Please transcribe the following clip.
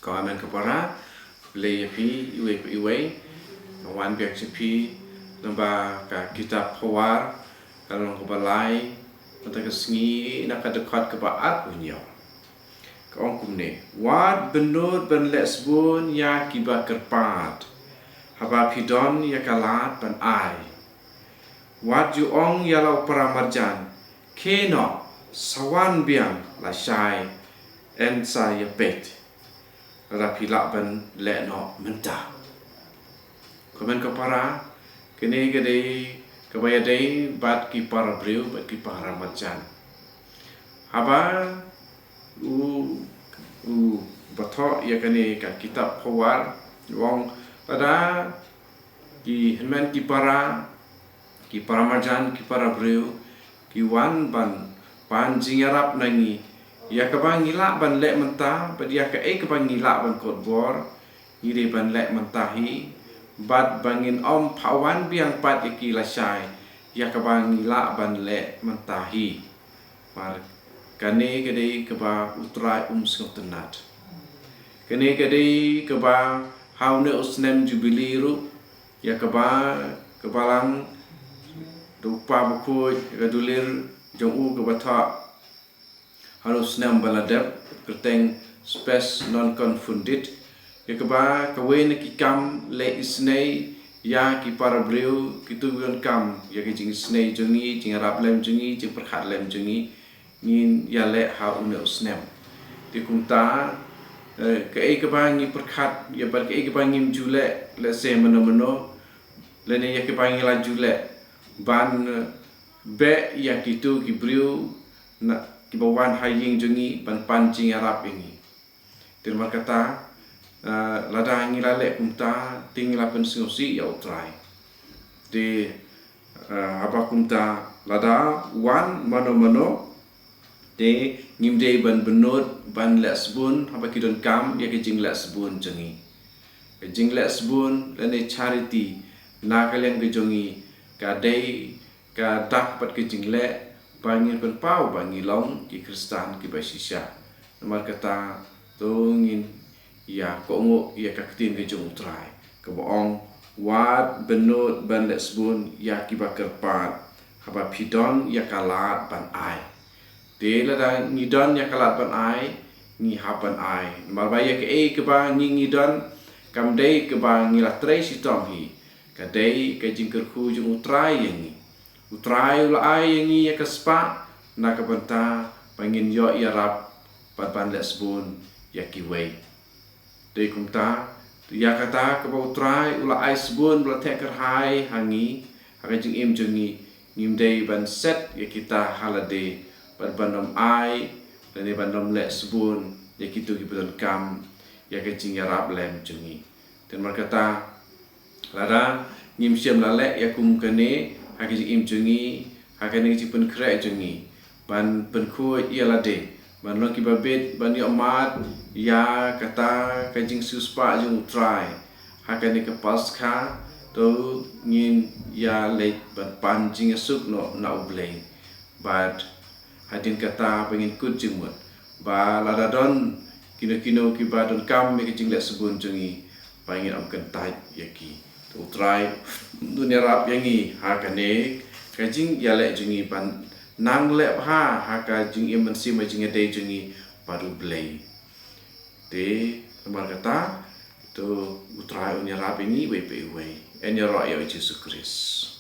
Kau aman kepara, lay pi, iwe, wan biak cipi, namba ka kitab Hawar, kalau kau balai, mata kesengi nak dekat kebaat punya. Kau kumne, wat benut ben lesbun ya kiba kerpat, haba pidon ya kalat ben ai. Wat juong ya lau paramarjan, keno sawan biang la syai, en saya pet. Rapi lakban lekno mentah. Komen kepara, kene gede kebaya day bat ki para breu bat ki para macan. Haba batok ya kene ka kitab Hawar wong pada ki henman ki para macan ki para breu ki wan ban panjing arab nangi ya kabang ngilak ban lek mentah padia ka kabang ngilak ban kotbor ngire ban lek mentahi bat bangin om pawan biang pat iki lasai ya kabang ngilak ban lek mentahi mar kane gede keba utrai sengotenat kane gede keba haune usnem jubiliru ya kebalang dupa buku gadulir jongu kebata harus nam baladap kerteng space non confunded ya keba kawen kikam le isnei ya ki para breu kitu yon kam ya ki jing isnei jongi jing arab lem jongi jing perkhat lem jongi ngin ya le ha une usnem ti kumta ke keba ngi perkhat ya bar ke keba ngim jule le se meno le ne ya keba ngi la jule ban be ya kitu ki breu na kibawan haying jongi ban pancing arab ini. Terima kata lada ngilale kumta tinggal pen singosi ya utrai. De apa kumta lada wan mano de ngimde ban benut ban lesbun apa kidon kam ya ke jing lesbun jongi. Ke jing lesbun lene charity na kalian ke jongi ka dei ka dapat ke jing le bangin pen pau bangi long ki Kristan ki basisya nomor kata tungin ya kongo ya kaktin ke jong trai ke boong wat benut ban lesbun ya ki bakerpat haba pidon ya kalat ban ai de la da ngidon ya kalat ban ai ngi hapan ai nomor ba ya ke ba ngidon kam dei ke ba ngilatre sitom hi ka dei ke jingker ku jong trai yang utrai ulai yang ia kespa nak kebenta pangin yo ia rap pan lesbun ya kiwei dei kumta ya kata ke utrai ulai sebun bla teker hai hangi hakajing im jongi ngim dei ban set ya kita halade ban ai dan ban lesbun ya kitu ki beton kam ya kajing ya rap lem jongi dan markata lada ngim siam lalek ya kum kene hakijing im jongi hakane ji pen krai jongi ban pen khu ialah de ban lo ki babet ban yo mat ya kata kajing suspa jung try hakane ke paska to ngin ya le ban panjing suk no na ublei but hadin kata pengin kut jingmut ba ladadon kino ki badon kam me kajing le sebun jongi pangin am kentai yaki utrai dunia rap yangi hakane kajing yale jungi pan nang lep ha hakajing iman si majing ade jungi baru blay de tempat kata tu utrai dunia rap ini we enya ra ya Jesus Christ.